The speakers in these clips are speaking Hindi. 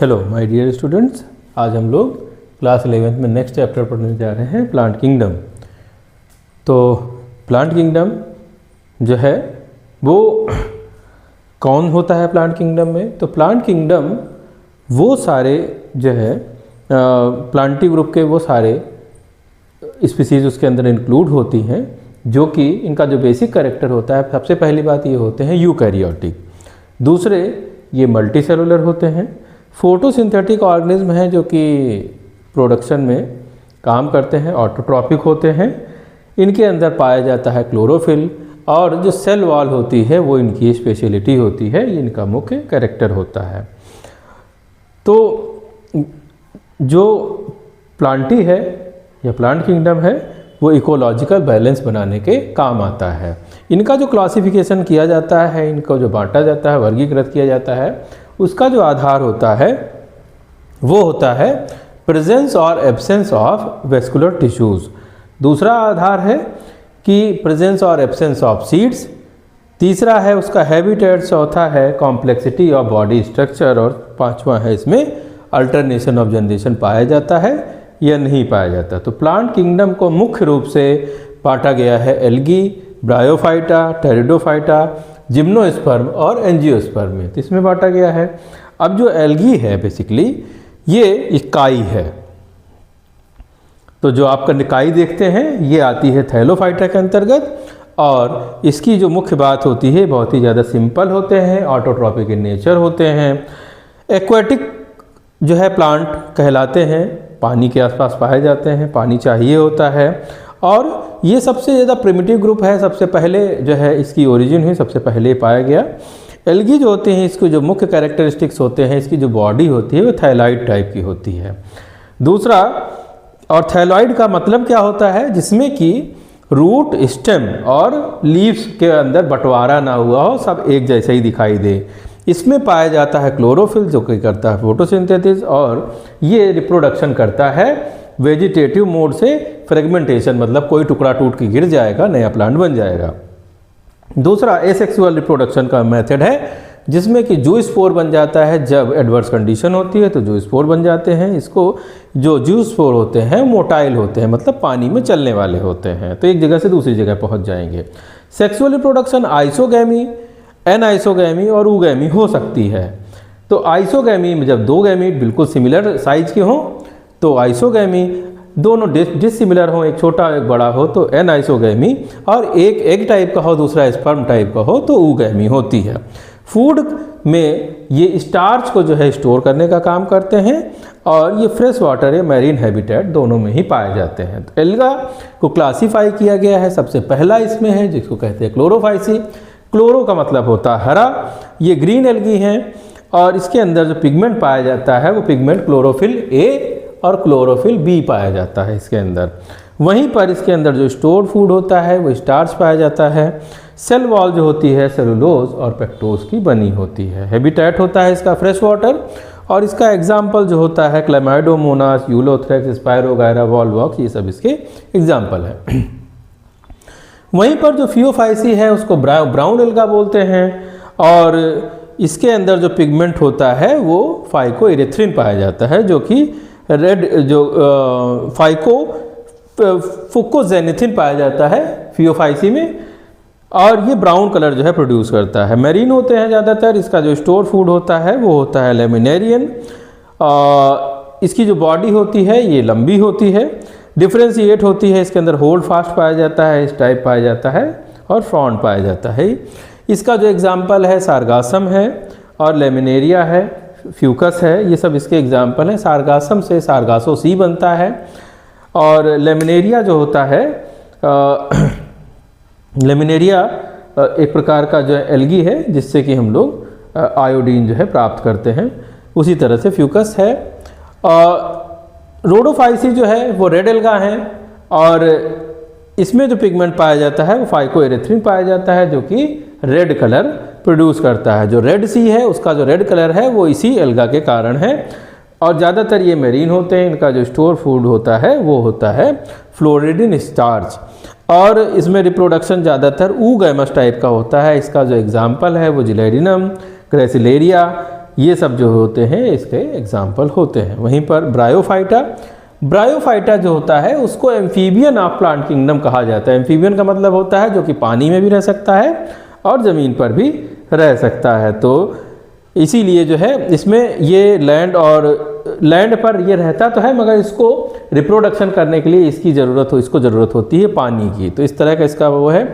हेलो माय डियर स्टूडेंट्स, आज हम लोग क्लास 11th में नेक्स्ट चैप्टर पढ़ने जा रहे हैं प्लांट किंगडम। तो प्लांट किंगडम जो है वो कौन होता है प्लांट किंगडम में? तो प्लांट किंगडम वो सारे जो है प्लांटी ग्रुप के वो सारे स्पीसीज उसके अंदर इंक्लूड होती हैं, जो कि इनका जो बेसिक कैरेक्टर होता है, सबसे पहली बात ये होते हैं यूकैरियोटिक, दूसरे ये मल्टी सेलुलर होते हैं, फोटोसिंथेटिक ऑर्गेनिज्म हैं जो कि प्रोडक्शन में काम करते हैं, ऑटोट्रॉपिक होते हैं, इनके अंदर पाया जाता है क्लोरोफिल, और जो सेल वॉल होती है वो इनकी स्पेशलिटी होती है, ये इनका मुख्य कैरेक्टर होता है। तो जो प्लांटी है या प्लांट किंगडम है वो इकोलॉजिकल बैलेंस बनाने के काम आता है। इनका जो क्लासिफिकेशन किया जाता है, इनको जो बांटा जाता है, वर्गीकृत किया जाता है, उसका जो आधार होता है वो होता है प्रेजेंस और एब्सेंस ऑफ वेस्कुलर टिश्यूज़। दूसरा आधार है कि प्रेजेंस और एब्सेंस ऑफ सीड्स। तीसरा है उसका हैबिटेट। चौथा है कॉम्प्लेक्सिटी ऑफ बॉडी स्ट्रक्चर, और पांचवा है इसमें अल्टरनेशन ऑफ जनरेशन पाया जाता है या नहीं पाया जाता। तो प्लांट किंगडम को मुख्य रूप से बांटा गया है एल्गी, ब्रायोफाइटा, टेरिडोफाइटा, जिम्नोस्पर्म और एंजियोस्पर्म में, तो इसमें बांटा गया है। अब जो एल्गी है बेसिकली ये इकाई है, तो जो आपका निकाई देखते हैं ये आती है थैलोफाइटा के अंतर्गत, और इसकी जो मुख्य बात होती है बहुत ही ज़्यादा सिंपल होते हैं, ऑटोट्रॉपिक इन नेचर होते हैं, एक्वेटिक जो है प्लांट कहलाते हैं, पानी के आसपास पाए जाते हैं, पानी चाहिए होता है, और ये सबसे ज़्यादा प्रिमिटिव ग्रुप है। सबसे पहले जो है इसकी ओरिजिन हुई, सबसे पहले पाया गया। एल्गी जो होते हैं इसके जो मुख्य कैरेक्टरिस्टिक्स होते हैं, इसकी जो बॉडी होती है वो थैलाइड टाइप की होती है। दूसरा, और थैलाइड का मतलब क्या होता है? जिसमें कि रूट, स्टेम और लीव्स के अंदर बंटवारा ना हुआ हो, सब एक जैसे ही दिखाई दे। इसमें पाया जाता है क्लोरोफिल जो कि करता है फोटोसिंथेसिस, और ये रिप्रोडक्शन करता है वेजिटेटिव मोड से फ्रेगमेंटेशन, मतलब कोई टुकड़ा टूट के गिर जाएगा, नया प्लांट बन जाएगा। दूसरा एसेक्सुअल रिप्रोडक्शन का मेथड है, जिसमें कि जूस्पोर बन जाता है। जब एडवर्स कंडीशन होती है तो जूस्पोर बन जाते हैं। इसको जो जूस्पोर होते हैं मोटाइल होते हैं, मतलब पानी में चलने वाले होते हैं, तो एक जगह से दूसरी जगह पहुंच जाएंगे। सेक्सुअल रिप्रोडक्शन आइसोगैमी, एनाइसोगैमी और ऊगैमी हो सकती है। तो आइसोगैमी में जब दो गैमीट बिल्कुल सिमिलर साइज के हों तो आइसोगैमी, दोनों डिसिमिलर हों, एक छोटा एक बड़ा हो तो एनाइसोगैमी, और एक एग टाइप का हो दूसरा स्पर्म टाइप का हो तो ऊगैमी होती है। फूड में ये स्टार्च को जो है स्टोर करने का काम करते हैं, और ये फ्रेश वाटर या मैरीन हैबिटेट दोनों में ही पाए जाते हैं। तो एल्गा को क्लासीफाई किया गया है, सबसे पहला इसमें है जिसको कहते हैं क्लोरोफाइसी। क्लोरो का मतलब होता है हरा। ये ग्रीन एल्गी हैं, और इसके अंदर जो पिगमेंट पाया जाता है वो पिगमेंट क्लोरोफिल ए और क्लोरोफिल बी पाया जाता है इसके अंदर। वहीं पर इसके अंदर जो स्टोर फूड होता है वो स्टार्च पाया जाता है। सेल वॉल जो होती है सेलुलोज और पेक्टोज की बनी होती है। हैबिटेट होता है इसका फ्रेश वाटर, और इसका एग्जाम्पल जो होता है क्लेमाइडोमोनास, यूलोथ्रेक्स, स्पायरोगायरा, वॉलवॉक्स, ये सब इसके एग्जाम्पल हैं। वहीं पर जो फियोफाइसी है उसको ब्राउन एल्गा बोलते हैं, और इसके अंदर जो पिगमेंट होता है वो फाइकोइरेथ्रिन पाया जाता है, जो कि रेड जो फुकोजेनेथिन पाया जाता है फियोफाइसी में, और ये ब्राउन कलर जो है प्रोड्यूस करता है। मैरीन होते हैं ज़्यादातर। इसका जो स्टोर फूड होता है वो होता है लेमिनेरियन। इसकी जो बॉडी होती है ये लंबी होती है, डिफ्रेंशिएट होती है, इसके अंदर होल्ड फास्ट पाया जाता है, इस टाइप पाया जाता है, और फ्रॉन्ट पाया जाता है। इसका जो एग्जाम्पल है सारगासम है, और लेमिनेरिया है, फ्यूकस है, ये सब इसके एग्जाम्पल हैं। सारगासम से सारगासो सी बनता है, और लेमिनेरिया जो होता है लेमिनेरिया एक प्रकार का जो एल्गी है जिससे कि हम लोग आयोडीन जो है प्राप्त करते हैं। उसी तरह से फ्यूकस है। रोडोफाइसी जो है वो रेड एल्गा हैं, और इसमें जो पिगमेंट पाया जाता है वो फाइकोइरेथ्रिन पाया जाता है, जो कि रेड कलर प्रोड्यूस करता है। जो रेड सी है उसका जो रेड कलर है वो इसी एल्गा के कारण है, और ज़्यादातर ये मेरीन होते हैं। इनका जो स्टोर फूड होता है वो होता है फ्लोरिडिन स्टार्च, और इसमें रिप्रोडक्शन ज़्यादातर ऊगैमस टाइप का होता है। इसका जो एग्जाम्पल है वो जिलेडिनम, ग्रेसिलेरिया, ये सब जो होते हैं इसके एग्जाम्पल होते हैं। वहीं पर ब्रायोफाइटा, ब्रायोफाइटा जो होता है उसको एम्फीबियन ऑफ प्लांट किंगडम कहा जाता है। एम्फीबियन का मतलब होता है जो कि पानी में भी रह सकता है और ज़मीन पर भी रह सकता है। तो इसीलिए जो है इसमें ये लैंड पर ये रहता तो है, मगर इसको रिप्रोडक्शन करने के लिए इसको ज़रूरत होती है पानी की। तो इस तरह का इसका वो है।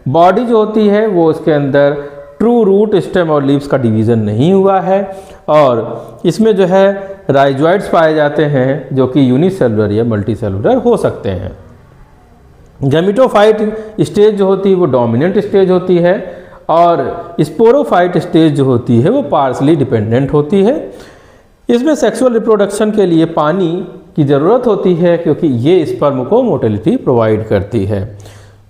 बॉडी जो होती है वो इसके अंदर ट्रू रूट, स्टेम और लीव्स का डिवीज़न नहीं हुआ है, और इसमें जो है राइजोइड्स पाए जाते हैं जो कि यूनिसेलुलर या मल्टीसेलुलर हो सकते हैं। गैमेटोफाइट स्टेज जो होती है वो डोमिनेंट स्टेज होती है, और स्पोरोफाइट स्टेज जो होती है वो पार्शली डिपेंडेंट होती है। इसमें सेक्सुअल रिप्रोडक्शन के लिए पानी की ज़रूरत होती है क्योंकि ये स्पर्म को मोटिलिटी प्रोवाइड करती है।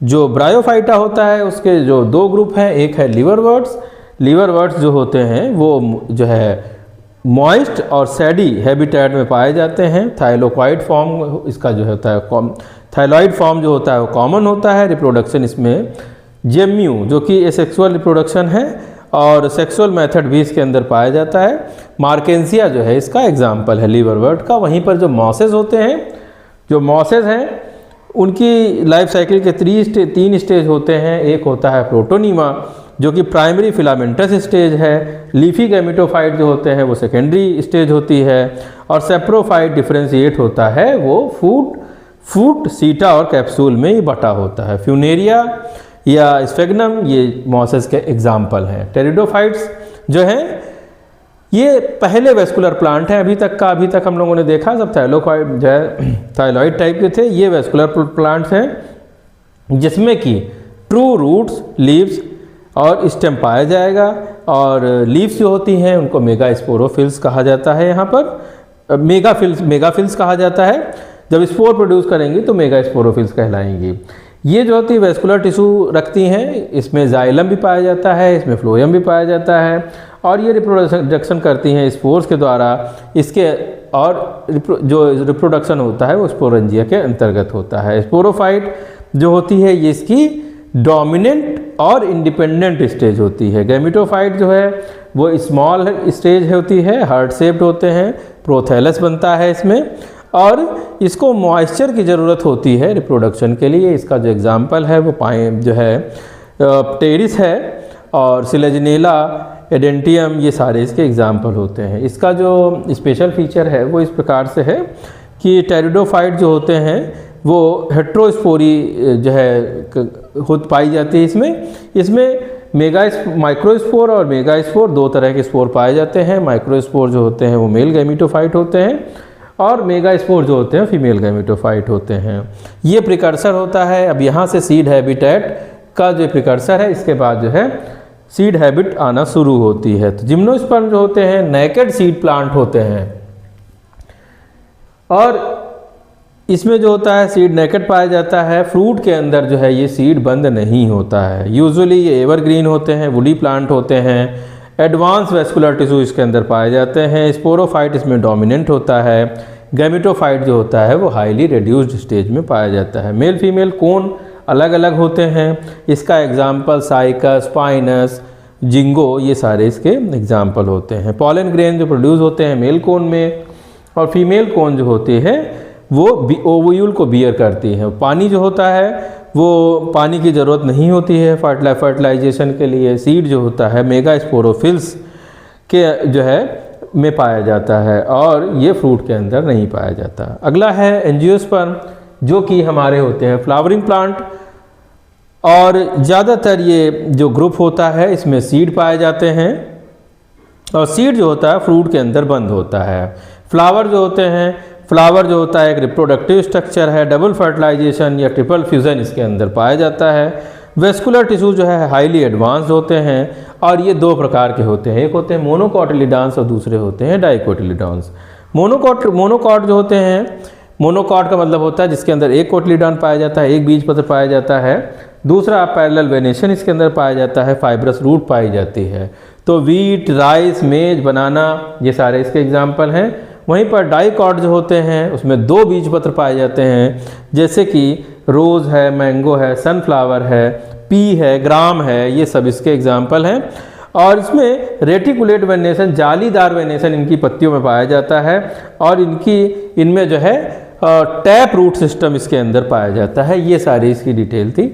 जो ब्रायोफाइटा होता है उसके जो दो ग्रुप हैं, एक है लिवरवर्ट्स। लिवरवर्ट्स जो होते हैं वो जो है मॉइस्ट और सैडी हैबिटेट में पाए जाते हैं। थाइलोक्वाइड फॉर्म इसका जो होता है, थाइलॉइड फॉर्म जो होता है वो कॉमन होता है। रिप्रोडक्शन इसमें जेम्यू जो कि एसेक्सुअल रिप्रोडक्शन है, और सेक्सुअल मेथड भी इसके अंदर पाया जाता है। मार्केंसिया जो है इसका एग्जाम्पल है लिवरवर्ट का। वहीं पर जो मॉसेस होते हैं, जो मॉसेस हैं उनकी लाइफ साइकिल के 3 स्टेज होते हैं। एक होता है प्रोटोनीमा जो कि प्राइमरी फिलामेंटस स्टेज है। लीफी गैमेटोफाइट जो होते हैं वो सेकेंडरी स्टेज होती है, और सेप्रोफाइट डिफ्रेंशिएट होता है, वो फूट सीटा और कैप्सूल में ही बटा होता है। फ्यूनेरिया या स्फेग्नम ये मॉसेस के एग्जाम्पल हैं। टेरिडोफाइट्स जो हैं ये पहले वेस्कुलर प्लांट हैं अभी तक हम लोगों ने देखा सब थाइलॉइड टाइप के थे। ये वेस्कुलर प्लांट्स हैं जिसमें कि ट्रू रूट्स, लीव्स और स्टेम पाया जाएगा, और लीव्स जो होती हैं उनको मेगास्पोरोफिल्स कहा जाता है। यहाँ पर मेगाफिल्स कहा जाता है। जब स्पोर प्रोड्यूस करेंगी तो मेगास्पोरोफिल्स कहलाएंगी। ये जो होती है वेस्कुलर टिश्यू रखती हैं, इसमें जाइलम भी पाया जाता है, इसमें फ्लोएम भी पाया जाता है, और ये रिप्रोडक्शन करती हैं स्पोर्स के द्वारा। इसके और जो रिप्रोडक्शन होता है वो स्पोरेंजिया के अंतर्गत होता है। स्पोरोफाइट जो होती है ये इसकी डोमिनेंट और इंडिपेंडेंट स्टेज होती है। गैमेटोफाइट जो है वो स्मॉल स्टेज होती है, हार्ट शेप्ड होते हैं, प्रोथैलस बनता है इसमें, और इसको मॉइस्चर की ज़रूरत होती है रिप्रोडक्शन के लिए। इसका जो एग्जांपल है वो जो है टेरिस है, और सिलेजनेला, एडेंटियम, ये सारे इसके एग्जाम्पल होते हैं। इसका जो स्पेशल फीचर है वो इस प्रकार से है कि टेरिडोफाइट जो होते हैं वो हेट्रोस्पोरी जो है पाई जाती है। इसमें माइक्रोस्पोर और मेगास्पोर दो तरह के स्पोर पाए जाते हैं। माइक्रोस्पोर जो होते हैं वो मेल गैमेटोफाइट होते हैं, और मेगास्पोर जो होते हैं फीमेल गैमेटोफाइट होते हैं। ये प्रिकर्सर होता है। अब यहाँ से सीड हैबिटेट का जो प्रिकर्सर है, इसके बाद जो है सीड हैबिट आना शुरू होती है। तो जिम्नोस्पर्म जो होते हैं नेकेड सीड प्लांट होते हैं, और इसमें जो होता है सीड नेकेड पाया जाता है। फ्रूट के अंदर जो है ये सीड बंद नहीं होता है। यूजुअली ये एवरग्रीन होते हैं, वुडी प्लांट होते हैं। एडवांस वेस्कुलर टिश्यू इसके अंदर पाए जाते हैं। स्पोरोफाइट इसमें डोमिनेंट होता है। गैमेटोफाइट जो होता है वो हाईली रिड्यूस्ड स्टेज में पाया जाता है। मेल फीमेल कोन अलग अलग होते हैं। इसका एग्जाम्पल साइकस, स्पाइनस, जिंगो, ये सारे इसके एग्जाम्पल होते हैं। पॉलन ग्रेन जो प्रोड्यूस होते हैं मेल कोन में, और फीमेल कोन जो होती है वो ओव्यूल को बियर करती है। पानी जो होता है वो पानी की ज़रूरत नहीं होती है फर्टिलाइजेशन के लिए। सीड जो होता है मेगास्पोरोफिल्स के जो है में पाया जाता है, और ये फ्रूट के अंदर नहीं पाया जाता। अगला है एंजियोस्पर्म जो कि हमारे होते हैं फ्लावरिंग प्लांट, और ज़्यादातर ये जो ग्रुप होता है इसमें सीड पाए जाते हैं, और सीड जो होता है फ्रूट के अंदर बंद होता है। फ्लावर जो होता है एक रिप्रोडक्टिव स्ट्रक्चर है। डबल फर्टिलाइजेशन या ट्रिपल फ्यूजन इसके अंदर पाया जाता है। वेस्कुलर टिश्यू जो है हाईली एडवांस्ड होते हैं, और ये दो प्रकार के होते हैं। एक होते हैं मोनोकोटिलिडॉन्स और दूसरे होते हैं डाइकोटिलिडॉन्स। मोनोकॉट जो होते हैं, मोनोकॉट का मतलब होता है जिसके अंदर एक कोटिलिडॉन पाया जाता है, एक बीज पत्र पाया जाता है। दूसरा पैरेलल वेनेशन इसके अंदर पाया जाता है, फाइब्रस रूट पाई जाती है। तो वीट, राइस, मेज, बनाना ये सारे इसके एग्जाम्पल हैं। वहीं पर डाइकॉट जो होते हैं उसमें दो बीज पत्र पाए जाते हैं, जैसे कि रोज़ है, मैंगो है, सनफ्लावर है, पी है, ग्राम है, ये सब इसके एग्जाम्पल हैं। और इसमें रेटिकुलेट वेनेशन, जालीदार वेनेशन इनकी पत्तियों में पाया जाता है और इनमें जो है टैप रूट सिस्टम इसके अंदर पाया जाता है। ये सारी इसकी डिटेल थी।